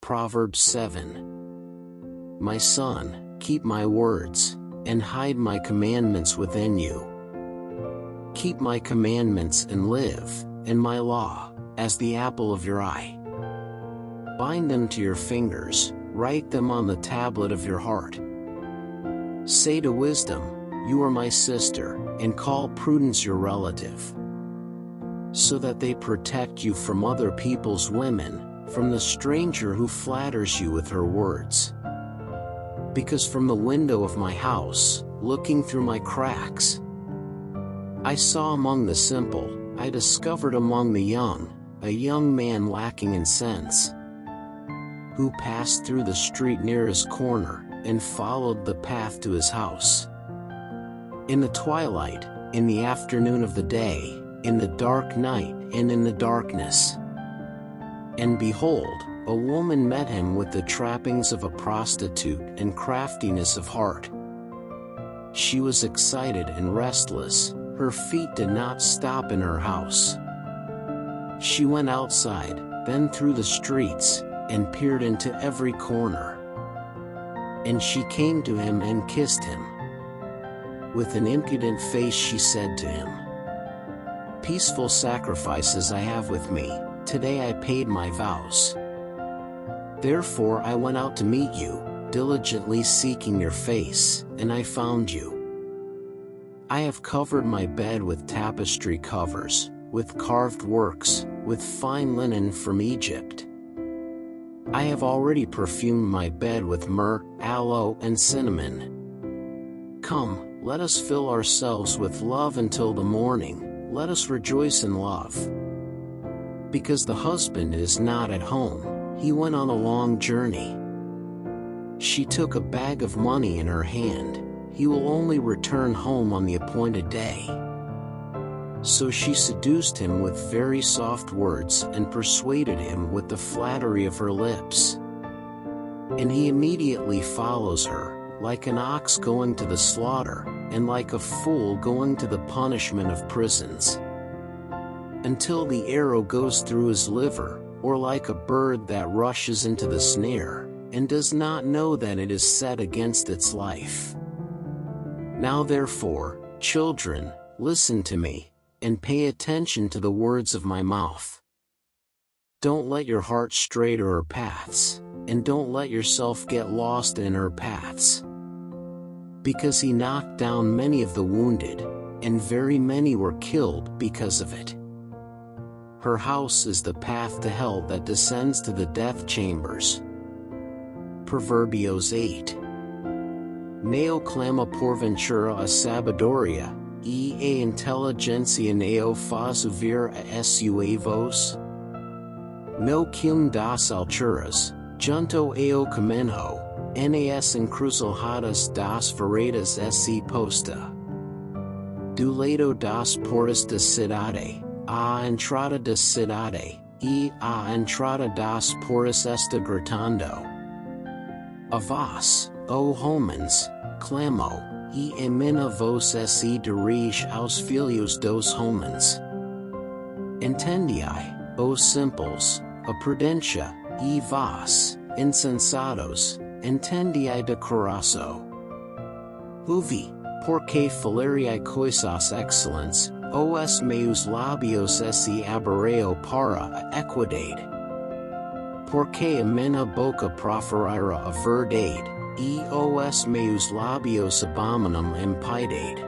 Proverbs 7. My son, keep my words, and hide my commandments within you. Keep my commandments and live, and my law, as the apple of your eye. Bind them to your fingers, write them on the tablet of your heart. Say to wisdom, you are my sister, and call prudence your relative. So that they protect you from other people's women, from the stranger who flatters you with her words. Because from the window of my house, looking through my cracks, I saw among the simple, I discovered among the young, a young man lacking in sense, who passed through the street near his corner, and followed the path to his house. In the twilight, in the afternoon of the day, in the dark night, and in the darkness. And behold, a woman met him with the trappings of a prostitute and craftiness of heart. She was excited and restless, her feet did not stop in her house. She went outside, then through the streets, and peered into every corner. And she came to him and kissed him. With an impudent face she said to him, peaceful sacrifices I have with me, today I paid my vows. Therefore I went out to meet you, diligently seeking your face, and I found you. I have covered my bed with tapestry covers, with carved works, with fine linen from Egypt. I have already perfumed my bed with myrrh, aloe, and cinnamon. Come, let us fill ourselves with love until the morning, let us rejoice in love. Because the husband is not at home, he went on a long journey. She took a bag of money in her hand, he will only return home on the appointed day. So she seduced him with very soft words and persuaded him with the flattery of her lips. And he immediately follows her, like an ox going to the slaughter, and like a fool going to the punishment of prisons. Until the arrow goes through his liver, or like a bird that rushes into the snare, and does not know that it is set against its life. Now therefore, children, listen to me, and pay attention to the words of my mouth. Don't let your heart stray to her paths, and don't let yourself get lost in her paths. Because he knocked down many of the wounded, and very many were killed because of it. Her house is the path to hell that descends to the death chambers. Proverbios 8. Neo clama por ventura a sabiduria, e a inteligencia neo faz subir a suavos. No cum das alturas, junto ao caminho, nas encrucijadas das veredas se posta. Do lado das portas da cidade, a entrada da cidade, e a entrada das portas está gritando. A vós, ó homens, clamo, e a minha voz se dirige aos filhos dos homens. Entendiai, ó simples, a prudência, e vós, insensatos, entendiai de coração. Ouvi, porque falariai coisas excelentes, os meus lábios se abriram para a equidade. Porque a minha boca proferirá a verdade, e os meus lábios abominam impiedade.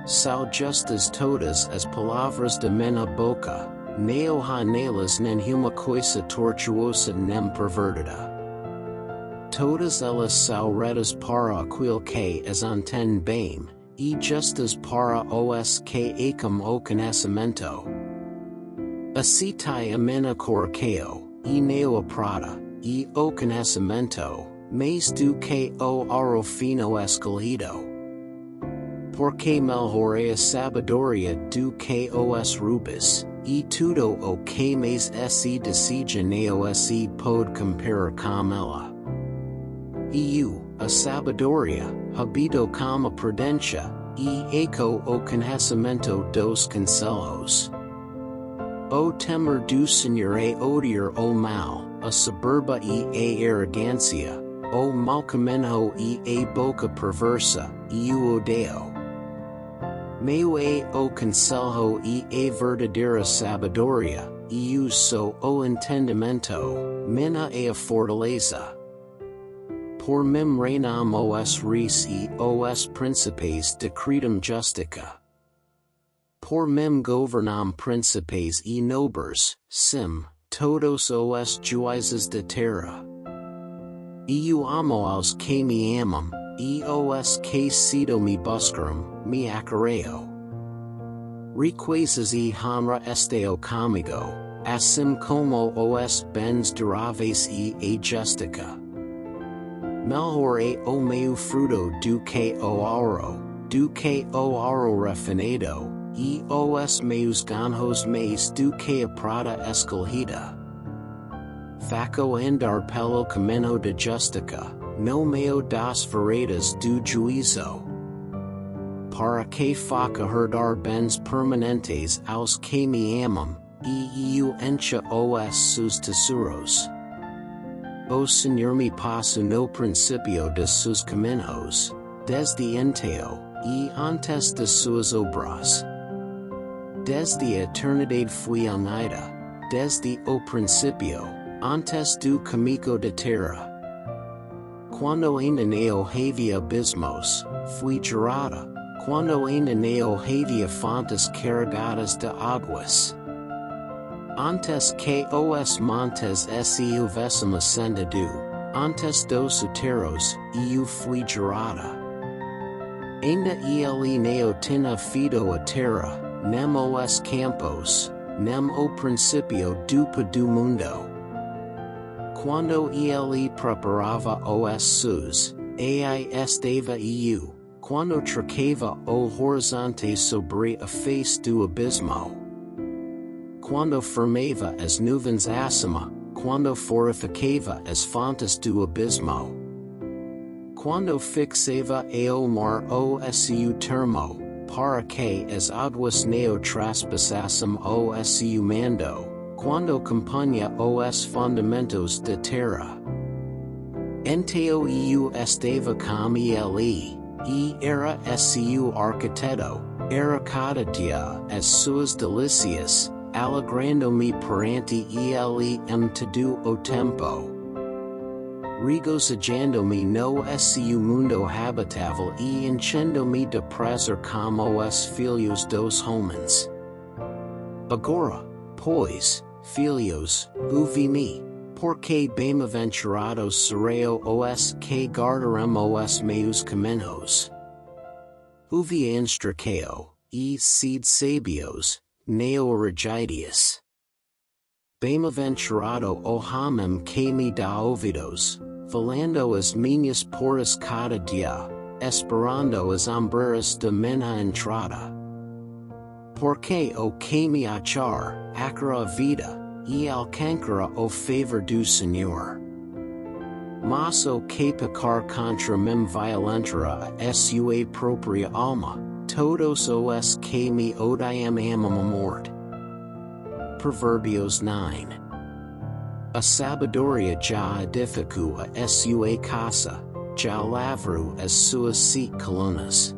São justas todas as palavras da minha boca, neo há nelas nenhuma coisa tortuosa nem pervertida. Todas elas são retas para aquele que as entende bem, e justas para os que acam o conhecimento. Aceitai a minha coração, e neo a prata, e o conhecimento, mais do que o ouro fino escolhido. Porque melhor é a sabedoria do que os rubis, e tudo o que mais se deseja neo se pode comparar com ela. E a sabedoria, habito com a prudência, e eco o conhecimento dos conselhos. O temor du Señor e odiar o mal, a soberba e a arrogancia, o mal camino e a boca perversa, e o odio. Meu e o conselho e a verdadeira sabedoria, e uso o entendimento, mina e a fortaleza. Por mim reinam os reis e os príncipes decretum justica. Por mim governam príncipes e nobles, sim, todos os juízes de terra. Eu amo aos que me amam, e os que cedo me buscaram, me acarreo. Riquezas e honra esteo comigo, assim como os bens duráveis e a justica. Melhor é o meu fruto do que o ouro refinado, e os meus ganhos mais do que a prata escolhida. Faco andar pelo caminho de justica, no meio das veredas do juízo. Para que faca herdar bens permanentes aos que me amam, e eu encha os seus tesouros. O Senhor me passo no principio de seus caminhos, desde enteo, e antes de suas obras. Desde a eternidade fui unida, desde o principio, antes do caminho de terra. Quando ainda não havia abismos, fui gerada, quando ainda não havia fontes carregadas de águas. Antes que os montes se houvessem ascendido, antes dos úteros, eu fui gerada. Ainda ele não tinha feito a terra, nem os campos, nem o princípio do mundo. Quando ele preparava os seus, ai estava eu, quando trocava o horizonte sobre a face do abismo. Quando firmava as nuvens acima, quando fortificava as fontes do abismo. Quando fixava ao mar o seu termo, para que as águas não traspassassem o seu mando, quando compunha os fundamentos da terra. Então eu estava com ele, e era seu arquiteto, era cada dia as suas delícias, alegrando-me perante ele em todo o tempo. Regozijando-me no seu mundo habitável e enchendo-me de prazer como os filhos dos homens. Agora, pois, filhos, ouvi-me, porque bem-aventurados serão os que guardarão os meus caminhos. Ouvi instrucao, e sede sabios, neo regidius. Bem-aventurado o homem que me dá ouvidos, falando as minhas portas cada dia, esperando as ombreiras de minha entrada. Porque o que me achar, acra a vida, e alcançará o favor do Senhor. Mas o que pecar contra mim violentará a sua própria alma, todos os que me odiam amam a morte. Proverbios 9. A sabedoria já edificou a sua casa, já lavrou as suas 7 colunas.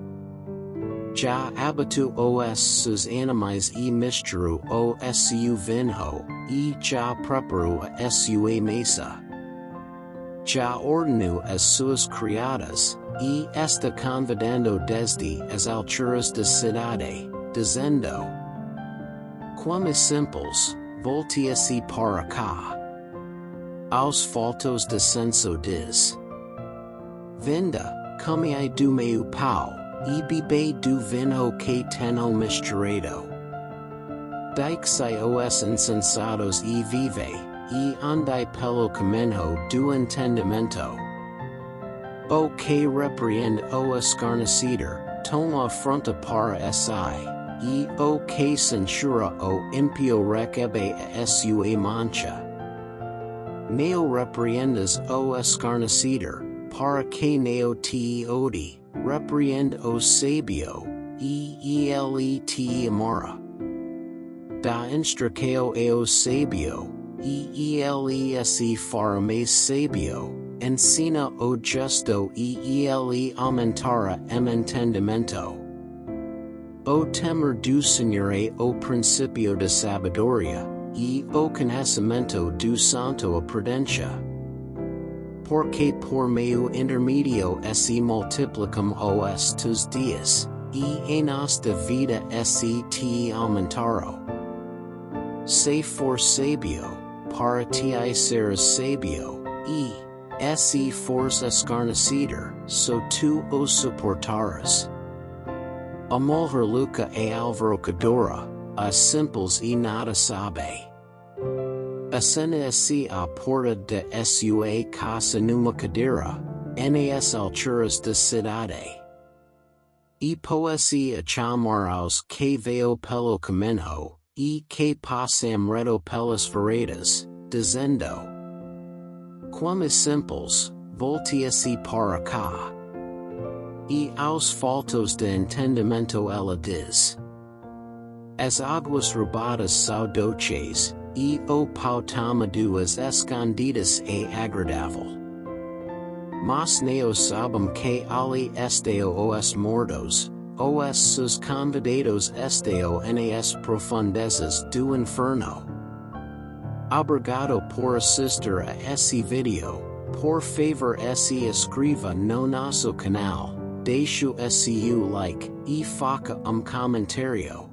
Já abateu os seus animais e misturou o seu vinho, e já preparou a sua mesa. Já ordenou as suas criadas, e está convidando desde as alturas da cidade, dizendo: Como simples, voltea-se para cá. Aos faltos de senso diz: Vinda, comei do meu pau, e bebei do vinho que tenho misturado. Deixai os insensatos e vivei, e andai pelo caminho do entendimento. O que repreende o escarnecedor, toma afronta para si, e o que censura o impio recebe a sua mancha. Neo repreendas o escarnecedor, para que neo te odie, repreende o sabio, e ele te amara. da instracao eos sabio, eelese farames sabio, encina o justo eele aumentara entendimiento. O temer du Señor o principio de sabiduría, o conocimiento du santo a prudencia. Porque por medio intermedio ese multiplicam os tus días, en esta vida ese te aumentaro. Se for sabio, para ti seras sabio, ese fors escarnecider, so tu o soportaras. A mujer luca e alvorocadora, a simples e nada sabe. Ascena esse a porta de sua casa numa cadeira, nas alturas de cidade. E poesia chamar aos que veo pelo caminho, e que passam reto pelas veredas, dizendo: Quam simples, voltea-se para cá. E aos faltos de entendimento ela diz: As águas roubadas são doces, e o pau tamado as escondidas é agradável. Mas neo sabem que ali estão os mortos, os seus convidados estão nas profundezas do inferno. Obrigado por assistir a esse vídeo, por favor se inscreva no nosso canal, deixe seu like, e faça comentário.